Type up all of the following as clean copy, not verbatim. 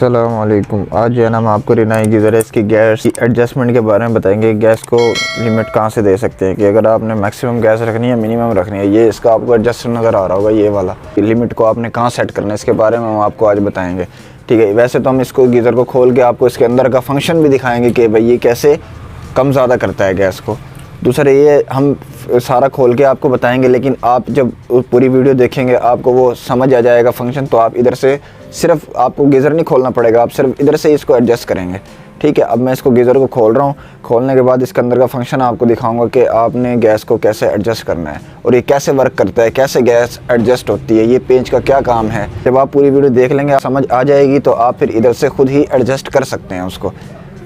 अस्सलामुअलैकुम। आज जो है ना हम आपको रिनाई गीज़र है इसकी गैस की एडजस्टमेंट के बारे में बताएंगे। गैस को लिमिट कहाँ से दे सकते हैं कि अगर आपने मैक्सिमम गैस रखनी है मिनिमम रखनी है। ये इसका आपको एडजस्टर नज़र आ रहा होगा, ये वाला लिमिट को आपने कहाँ सेट करना है इसके बारे में हम आपको आज बताएंगे। ठीक है, वैसे तो हम इसको गीज़र को खोल के आपको इसके अंदर का फंक्शन भी दिखाएँगे कि भाई ये कैसे कम ज़्यादा करता है गैस को। दूसरा ये हम सारा खोल के आपको बताएंगे, लेकिन आप जब पूरी वीडियो देखेंगे आपको वो समझ आ जाएगा फंक्शन। तो आप इधर से सिर्फ आपको गीज़र नहीं खोलना पड़ेगा, आप सिर्फ इधर से इसको एडजस्ट करेंगे। ठीक है, अब मैं इसको गीज़र को खोल रहा हूँ। खोलने के बाद इसके अंदर का फंक्शन आपको दिखाऊंगा कि आपने गैस को कैसे एडजस्ट करना है और ये कैसे वर्क करता है, कैसे गैस एडजस्ट होती है, ये पेंच का क्या काम है। जब आप पूरी वीडियो देख लेंगे समझ आ जाएगी तो आप फिर इधर से खुद ही एडजस्ट कर सकते हैं उसको।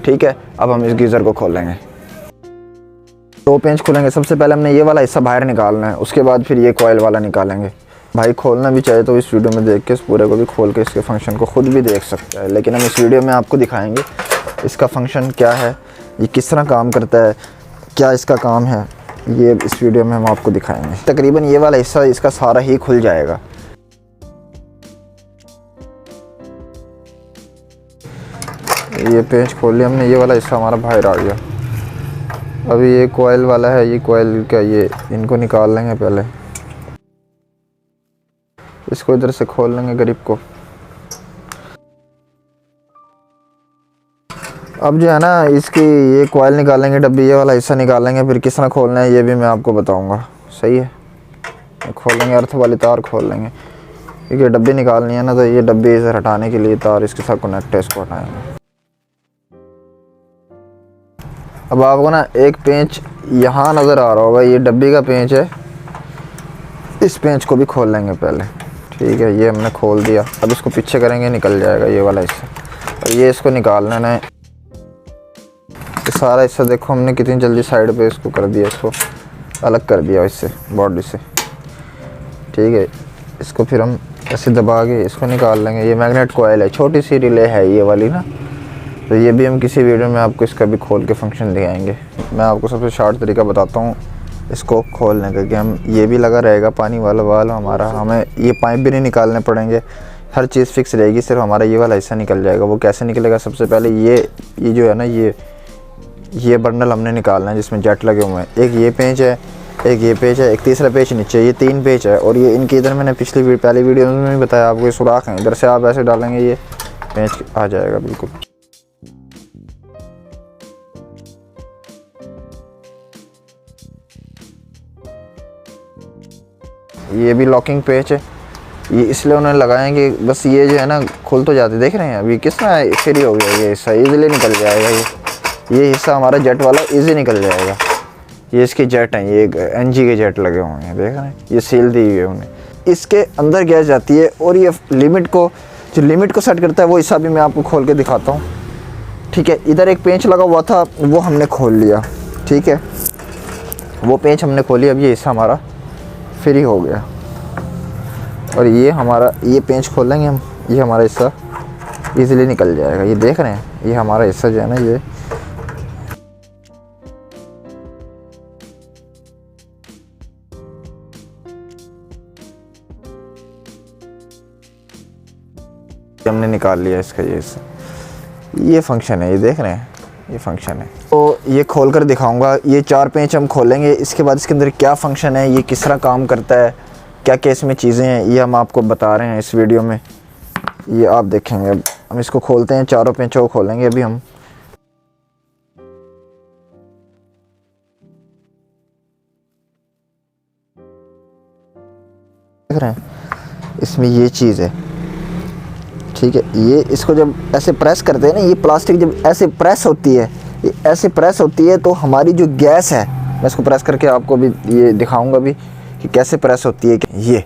ठीक है, अब हम इस गीज़र को खोलेंगे। दो पेंच खोलेंगे। सबसे पहले हमने ये वाला हिस्सा बाहर निकालना है, उसके बाद फिर ये कॉइल वाला निकालेंगे। भाई खोलना भी चाहे तो इस वीडियो में देख के इस पूरे को भी खोल के इसके फंक्शन को खुद भी देख सकता है, लेकिन हम इस वीडियो में आपको दिखाएंगे इसका फंक्शन क्या है, ये किस तरह काम करता है, क्या इसका काम है, ये इस वीडियो में हम आपको दिखाएंगे। तकरीबन ये वाला हिस्सा इसका सारा ही खुल जाएगा। ये पेंच खोल लिया हमने, ये वाला हिस्सा हमारा बाहर आ गया। अभी ये कॉइल वाला है, ये कॉइल का ये इनको निकाल लेंगे। पहले इसको इधर से खोल लेंगे ग्रिप को। अब जो है ना इसकी ये कॉइल निकालेंगे, डब्बी ये वाला हिस्सा निकालेंगे। फिर किस तरह खोलना है ये भी मैं आपको बताऊंगा। सही है, खोलेंगे, अर्थ वाली तार खोल लेंगे क्योंकि डब्बी निकालनी है ना, तो ये डब्बी इसे हटाने के लिए तार इसके साथ कनेक्ट है, इसको हटाएंगे। अब आपको ना एक पेंच यहाँ नज़र आ रहा होगा, ये डब्बी का पेंच है। इस पेंच को भी खोल लेंगे पहले। ठीक है, ये हमने खोल दिया। अब इसको पीछे करेंगे, निकल जाएगा ये वाला हिस्सा। और ये इसको निकाल लेना है। ये सारा हिस्सा देखो हमने कितनी जल्दी साइड पे इसको कर दिया, इसको अलग कर दिया इससे, बॉडी से। ठीक है, इसको फिर हम ऐसे दबा के इसको निकाल लेंगे। ये मैग्नेट कॉइल है, छोटी सी रिले है ये वाली ना, तो ये भी हम किसी वीडियो में आपको इसका भी खोल के फंक्शन दिखाएंगे। मैं आपको सबसे शॉर्ट तरीका बताता हूँ इसको खोलने का, कि हम ये भी लगा रहेगा पानी वाला वाल हमारा, हमें ये पाइप भी नहीं निकालने पड़ेंगे, हर चीज़ फिक्स रहेगी, सिर्फ हमारा ये वाला हिस्सा निकल जाएगा। वो कैसे निकलेगा, सबसे पहले ये जो है ना ये बंडल हमने निकालना है जिसमें जेट लगे हुए हैं। एक ये पेंच है, एक ये पेंच है, एक तीसरा पेंच नीचे, ये 3 पेंच है। और ये इनके इधर मैंने पहली वीडियो में भी बताया आपको, ये सुराख हैं, इधर से आप ऐसे डालेंगे ये पेंच आ जाएगा बिल्कुल। ये भी लॉकिंग पेच है, ये इसलिए उन्होंने लगाए कि बस ये जो है ना खुल तो जाते, देख रहे हैं अभी किस तरह फ्री हो गया। ये हिस्सा ईज़िली निकल जाएगा, ये हिस्सा हमारा जेट वाला इजी निकल जाएगा। ये इसके जेट हैं, ये एनजी के जेट लगे हुए हैं, देख रहे हैं, ये सील दी हुई है उन्हें। इसके अंदर गैस जाती है और ये लिमिट को सेट करता है वो हिस्सा भी मैं आपको खोल के दिखाता हूँ। ठीक है, इधर एक पेंच लगा हुआ था वो हमने खोल लिया। ठीक है, वो पेंच हमने खोली, अब ये हिस्सा हमारा फ्री हो गया। और ये हमारा ये पेंच खोलेंगे हम, ये हमारा हिस्सा इजीली निकल जाएगा। ये देख रहे हैं, ये हमारा हिस्सा जो है ना, ये हमने निकाल लिया इसका ये हिस्सा। ये फंक्शन है, ये देख रहे हैं, ये फंक्शन है। तो ये खोल कर दिखाऊंगा। ये 4 पेंच हम खोलेंगे, इसके बाद इसके अंदर क्या फंक्शन है, ये किस तरह काम करता है, क्या क्या इसमें चीज़ें हैं, ये हम आपको बता रहे हैं इस वीडियो में। ये आप देखेंगे। अब हम इसको खोलते हैं, चारों पेंचों को खोलेंगे अभी हम। देख रहे हैं, इसमें ये चीज़ है। ठीक है, ये इसको जब ऐसे प्रेस करते हैं ना, ये प्लास्टिक जब ऐसे प्रेस होती है, ये ऐसे प्रेस होती है, तो हमारी जो गैस है, मैं इसको प्रेस करके आपको भी ये दिखाऊंगा भी कि कैसे प्रेस होती है। ये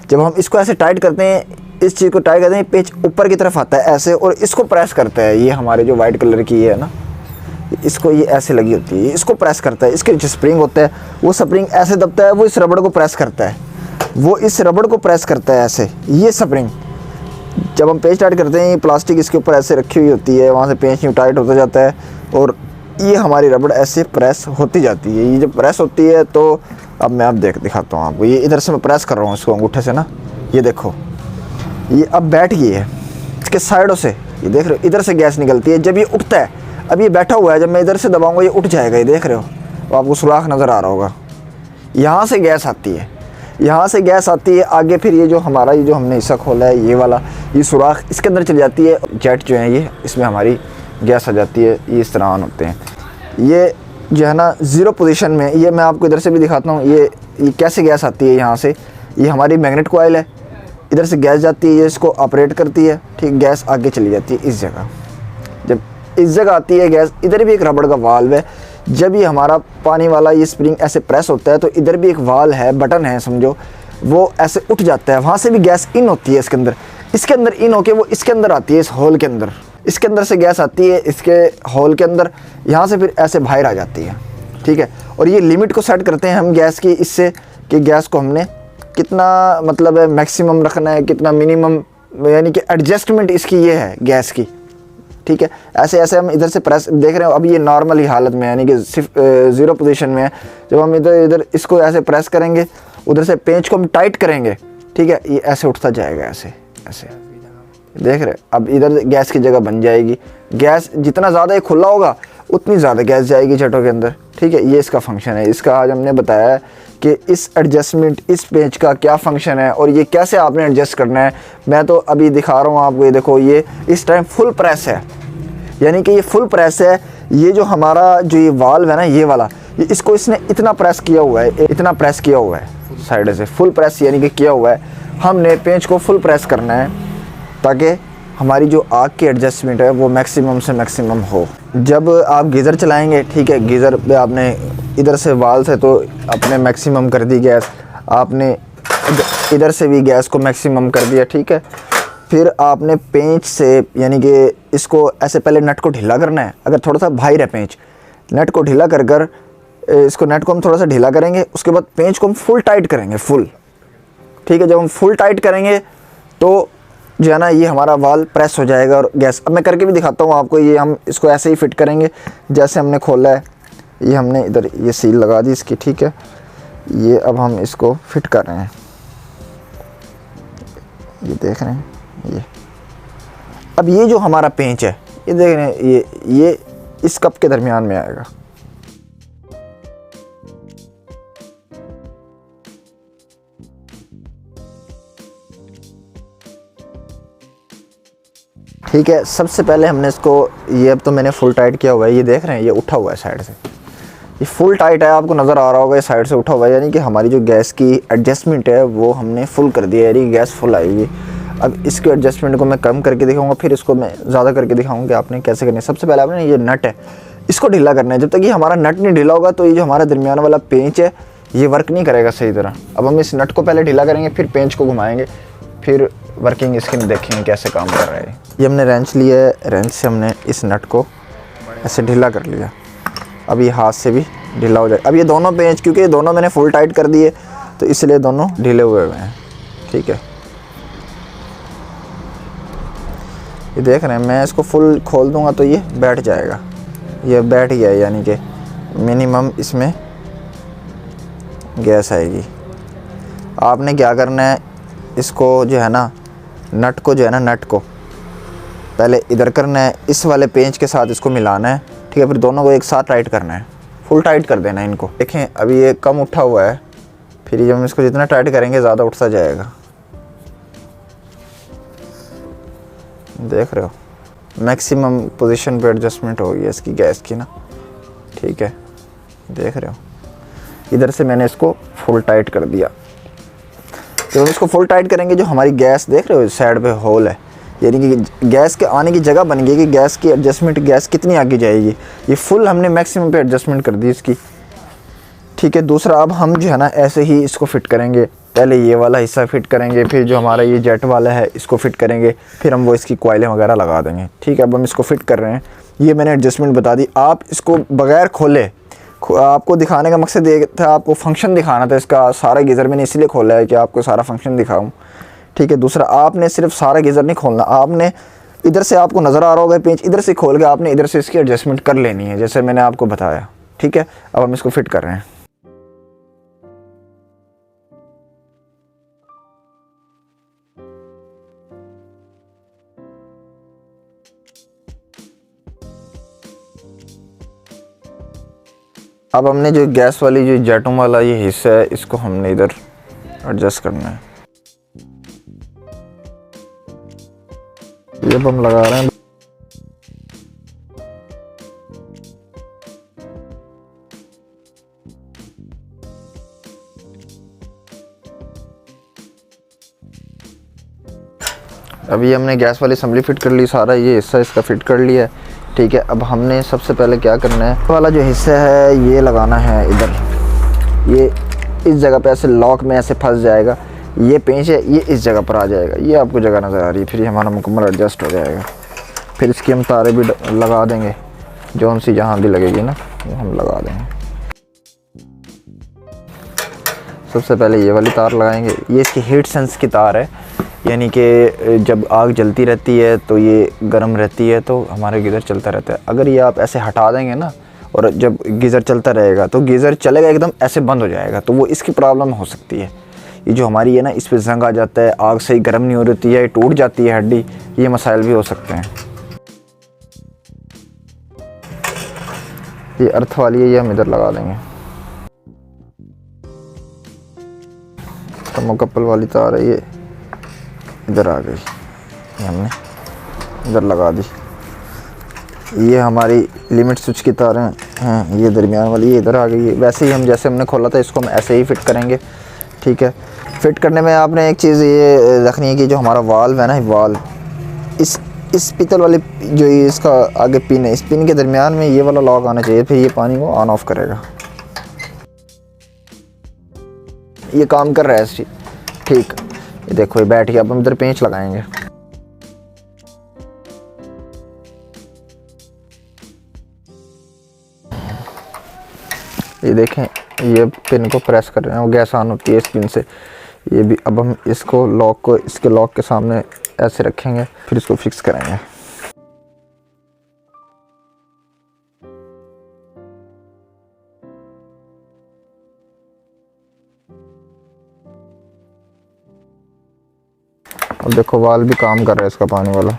जब हम इसको ऐसे टाइट करते हैं, इस चीज़ को टाइट करते हैं, पेच ऊपर की तरफ आता है ऐसे, और इसको प्रेस करता है। ये हमारे जो वाइट कलर की है ना, इसको ये ऐसे लगी होती है, इसको प्रेस करता है। इसके नीचे स्प्रिंग होता है, वो स्प्रिंग ऐसे दबता है, वो इस रबड़ को प्रेस करता है, वो इस रबड़ को प्रेस करता है ऐसे। ये स्प्रिंग जब हम पेंच टाइट करते हैं, ये प्लास्टिक इसके ऊपर ऐसे रखी हुई होती है, वहाँ से पेंच यूँ टाइट होता जाता है और ये हमारी रबड़ ऐसे प्रेस होती जाती है। ये जब प्रेस होती है तो अब मैं दिखाता हूँ आपको। ये इधर से मैं प्रेस कर रहा हूँ इसको अंगूठे से ना, ये देखो ये अब बैठ गई है। इसके साइडों से ये देख रहे हो इधर से गैस निकलती है जब ये उठता है। अब ये बैठा हुआ है, जब मैं इधर से दबाऊंगा ये उठ जाएगा, ये देख रहे हो, तो आपको सुराख नज़र आ रहा होगा। यहाँ से गैस आती है, यहाँ से गैस आती है आगे, फिर ये जो हमारा ये जो हमने हिस्सा खोला है ये वाला, ये सुराख इसके अंदर चली जाती है। जेट जो है ये इसमें हमारी गैस आ जाती है, ये इस तरह ऑन होते हैं। ये जो है ना 0 पोजीशन में, ये मैं आपको इधर से भी दिखाता हूँ। ये कैसे गैस आती है यहाँ से, ये हमारी मैग्नेट कॉइल है, इधर से गैस जाती है, ये इसको ऑपरेट करती है, ठीक, गैस आगे चली जाती है इस जगह। जब इस जगह आती है गैस, इधर भी एक रबड़ का वाल्व है, जब ये हमारा पानी वाला ये स्प्रिंग ऐसे प्रेस होता है तो इधर भी एक वाल्व है, बटन है समझो, वो ऐसे उठ जाता है, वहाँ से भी गैस इन होती है इसके अंदर इन होके वो इसके अंदर आती है, इस होल के अंदर, इसके अंदर से गैस आती है इसके होल के अंदर, यहाँ से फिर ऐसे बाहर आ जाती है, ठीक है। और ये लिमिट को सेट करते हैं हम गैस की, इससे कि गैस को हमने कितना मतलब है मैक्सिमम रखना है, कितना मिनिमम, यानी कि एडजस्टमेंट इसकी ये है गैस की, ठीक है। ऐसे ऐसे हम इधर से प्रेस देख रहे हो, अब ये नॉर्मल ही हालत में है, यानी कि सिर्फ 0 पोजीशन में है। जब हम इधर इसको ऐसे प्रेस करेंगे, उधर से पेंच को हम टाइट करेंगे, ठीक है, ये ऐसे उठता जाएगा, ऐसे ऐसे देख रहे। अब इधर गैस की जगह बन जाएगी, गैस जितना ज़्यादा ये खुला होगा उतनी ज़्यादा गैस जाएगी जटों के अंदर, ठीक है। ये इसका फंक्शन है, इसका आज हमने बताया है कि इस एडजस्टमेंट, इस पेंच का क्या फंक्शन है और ये कैसे आपने एडजस्ट करना है। मैं तो अभी दिखा रहा हूँ आपको, ये देखो, ये इस टाइम फुल प्रेस है, यानी कि ये फुल प्रेस है। ये जो हमारा जो ये वाल्व है ना, ये वाला, ये इसको इसने इतना प्रेस किया हुआ है, इतना प्रेस किया हुआ है साइड से, फुल प्रेस यानी कि किया हुआ है। हमने पेंच को फुल प्रेस करना है ताकि हमारी जो आग की एडजस्टमेंट है वो मैक्सिमम से मैक्सिमम हो। जब आप गीज़र चलाएंगे, ठीक है, गीज़र पे आपने इधर से वाल से तो आपने मैक्सिमम कर दी गैस, आपने इधर से भी गैस को मैक्सिमम कर दिया, ठीक है। फिर आपने पेंच से, यानी कि इसको ऐसे पहले नट को ढीला करना है। अगर थोड़ा सा बाहर है पेंच, नट को ढीला कर कर इसको, नट को हम थोड़ा सा ढीला करेंगे, उसके बाद पेंच को हम फुल टाइट करेंगे, फुल, ठीक है। जब हम फुल टाइट करेंगे तो जो है ना ये हमारा वाल प्रेस हो जाएगा और गैस, अब मैं करके भी दिखाता हूँ आपको। ये हम इसको ऐसे ही फिट करेंगे जैसे हमने खोला है, ये हमने इधर ये सील लगा दी इसकी, ठीक है। ये अब हम इसको फिट कर रहे हैं, ये देख रहे हैं, ये अब ये जो हमारा पेंच है, ये देख रहे हैं, ये इस कप के दरमियान में आएगा, ठीक है। सबसे पहले हमने इसको, ये अब तो मैंने फुल टाइट किया हुआ है, ये देख रहे हैं, ये उठा हुआ है साइड से, ये फुल टाइट है, आपको नज़र आ रहा होगा, ये साइड से उठा हुआ है, यानी कि हमारी जो गैस की एडजस्टमेंट है वो हमने फुल कर दिया है, यानी गैस फुल आएगी। अब इसके एडजस्टमेंट को मैं कम करके दिखाऊंगा, फिर इसको मैं ज़्यादा करके दिखाऊंगा कि आपने कैसे करनी है। सबसे पहले आपने ये नट है, इसको ढीला करना है। जब तक ये हमारा नट नहीं ढीला होगा तो ये जो हमारा दरमियान वाला पेंच है ये वर्क नहीं करेगा सही तरह। अब हम इस नट को पहले ढीला करेंगे, फिर पेंच को घुमाएंगे, फिर वर्किंग इसकी देखेंगे कैसे काम कर रहा है। ये हमने रेंच लिया है, रेंच से हमने इस नट को ऐसे ढीला कर लिया, अब ये हाथ से भी ढीला हो जाए। अब ये दोनों पेंच, क्योंकि ये दोनों मैंने फुल टाइट कर दिए तो इसलिए दोनों ढीले हुए हैं, ठीक है। ये देख रहे हैं, मैं इसको फुल खोल दूंगा तो ये बैठ जाएगा, ये बैठ गया, यानी कि मिनिमम इसमें गैस आएगी। आपने क्या करना है, इसको जो है ना नट को, जो है ना नट को पहले इधर करना है, इस वाले पेंच के साथ इसको मिलाना है, ठीक है। फिर दोनों को एक साथ टाइट करना है, फुल टाइट कर देना है इनको। देखें अभी ये कम उठा हुआ है, फिर जब हम इसको जितना टाइट करेंगे ज़्यादा उठता जाएगा, देख रहे हो। मैक्सिमम पोजीशन पे एडजस्टमेंट हो गई इसकी गैस की ना, ठीक है, देख रहे हो। इधर से मैंने इसको फुल टाइट कर दिया। जब हम इसको फुल टाइट करेंगे, जो हमारी गैस देख रहे हो साइड पे होल है, यानी कि गैस के आने की जगह बन गई कि गैस की एडजस्टमेंट, गैस कितनी आगे जाएगी, ये फुल हमने मैक्सिमम पे एडजस्टमेंट कर दी इसकी, ठीक है। दूसरा अब हम जो है ना ऐसे ही इसको फिट करेंगे, पहले ये वाला हिस्सा फिट करेंगे, फिर जो हमारा ये जेट वाला है इसको फिट करेंगे, फिर हम वो इसकी कॉइलें वगैरह लगा देंगे, ठीक है। अब हम इसको फिट कर रहे हैं, ये मैंने एडजस्टमेंट बता दी। आप इसको बगैर खोले, आपको दिखाने का मकसद ये था, आपको फंक्शन दिखाना था इसका। सारा गीज़र मैंने इसलिए खोला है कि आपको सारा फंक्शन दिखाऊं, ठीक है। दूसरा, आपने सिर्फ सारा गीज़र नहीं खोलना, आपने इधर से, आपको नज़र आ रहा होगा पेंच, इधर से खोल के आपने इधर से इसकी एडजस्टमेंट कर लेनी है, जैसे मैंने आपको बताया, ठीक है। अब हम इसको फिट कर रहे हैं। अब हमने जो गैस वाली जो जेटों वाला ये हिस्सा है इसको हमने इधर एडजस्ट करना है। ये अब हम लगा रहे हैं। अभी हमने गैस वाली असम्बली फिट कर ली, सारा ये हिस्सा इसका फिट कर लिया है। ठीक है, अब हमने सबसे पहले क्या करना है, वाला जो हिस्सा है ये लगाना है इधर। ये इस जगह पे ऐसे लॉक में ऐसे फंस जाएगा। ये पेंच है, ये इस जगह पर आ जाएगा। ये आपको जगह नज़र आ रही है, फिर ये हमारा मुकम्मल एडजस्ट हो जाएगा। फिर इसकी हम तारे भी लगा देंगे, जो उनसी जहाँ भी लगेगी ना वो हम लगा देंगे। सबसे पहले ये वाली तार लगाएंगे। ये इसकी हीट सेंस की तार है, यानी कि जब आग जलती रहती है तो ये गर्म रहती है, तो हमारा गीज़र चलता रहता है। अगर ये आप ऐसे हटा देंगे ना, और जब गीज़र चलता रहेगा तो गीज़र चलेगा एकदम ऐसे बंद हो जाएगा, तो वो इसकी प्रॉब्लम हो सकती है। ये जो हमारी है ना, इस पर जंग आ जाता है, आग सही गर्म नहीं हो रही है, टूट जाती है हड्डी, ये मसाइल भी हो सकते हैं। ये अर्थ वाली है, ये हम इधर लगा देंगे। थर्मोकपल वाली तार है, ये इधर आ गई, ये हमने इधर लगा दी। ये हमारी लिमिट स्विच की तारें हैं, ये दरमियान वाली ये इधर आ गई है। वैसे ही हम जैसे हमने खोला था इसको हम ऐसे ही फिट करेंगे। ठीक है, फिट करने में आपने एक चीज़ ये रखनी है कि जो हमारा वाल्व है ना, वाल्व इस पीतल वाली जो इसका आगे पिन है, इस पिन के दरमियान में ये वाला लॉक आना चाहिए, फिर ये पानी को ऑन ऑफ करेगा। ये काम कर रहा है इसी। ठीक, ये देखो ये बैठ गया। अब हम इधर पेंच लगाएंगे। ये देखें, ये पिन को प्रेस कर रहे हैं, वो गैस ऑन होती है इस पिन से। ये भी अब हम इसको लॉक को इसके लॉक के सामने ऐसे रखेंगे, फिर इसको फिक्स करेंगे। अब देखो वाल भी काम कर रहा है इसका, पानी वाला।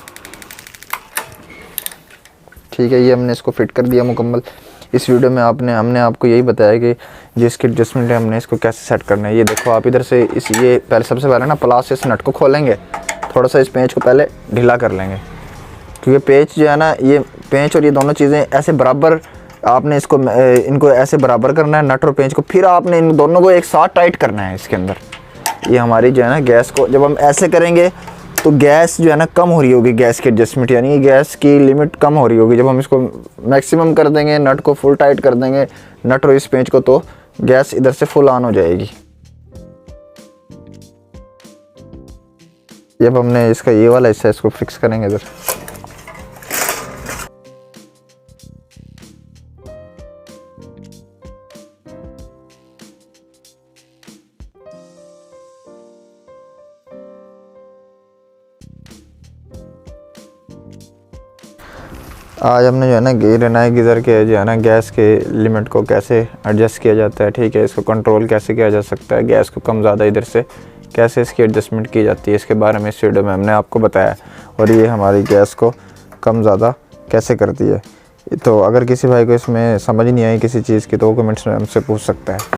ठीक है, ये हमने इसको फिट कर दिया मुकम्मल। इस वीडियो में हमने आपको यही बताया कि जिसकी एडजस्टमेंट है हमने इसको कैसे सेट करना है। ये देखो आप इधर से ये पहले सबसे पहले ना प्लास से इस नट को खोलेंगे, थोड़ा सा इस पेंच को पहले ढीला कर लेंगे, क्योंकि पेंच जो है ना, ये पेंच और ये दोनों चीज़ें ऐसे बराबर आपने इनको ऐसे बराबर करना है, नट और पेंच को। फिर आपने इन दोनों को एक साथ टाइट करना है इसके अंदर। ये हमारी जो है ना गैस को जब हम ऐसे करेंगे तो गैस जो है ना कम हो रही होगी, गैस की एडजस्टमेंट यानी गैस की लिमिट कम हो रही होगी। जब हम इसको मैक्सिमम कर देंगे, नट को फुल टाइट कर देंगे, नट और इस पेंच को, तो गैस इधर से फुल ऑन हो जाएगी। जब हमने इसका ये वाला हिस्सा इसको फिक्स करेंगे इधर। आज हमने जो है ना रेनाई गीज़र के जो है ना गैस के लिमिट को कैसे एडजस्ट किया जाता है। ठीक है, इसको कंट्रोल कैसे किया जा सकता है, गैस को कम ज़्यादा इधर से कैसे इसकी एडजस्टमेंट की जाती है, इसके बारे में इस वीडियो में हमने आपको बताया। और ये हमारी गैस को कम ज़्यादा कैसे करती है। तो अगर किसी भाई को इसमें समझ नहीं आई किसी चीज़ की, तो वो कमेंट्स में हमसे पूछ सकता है।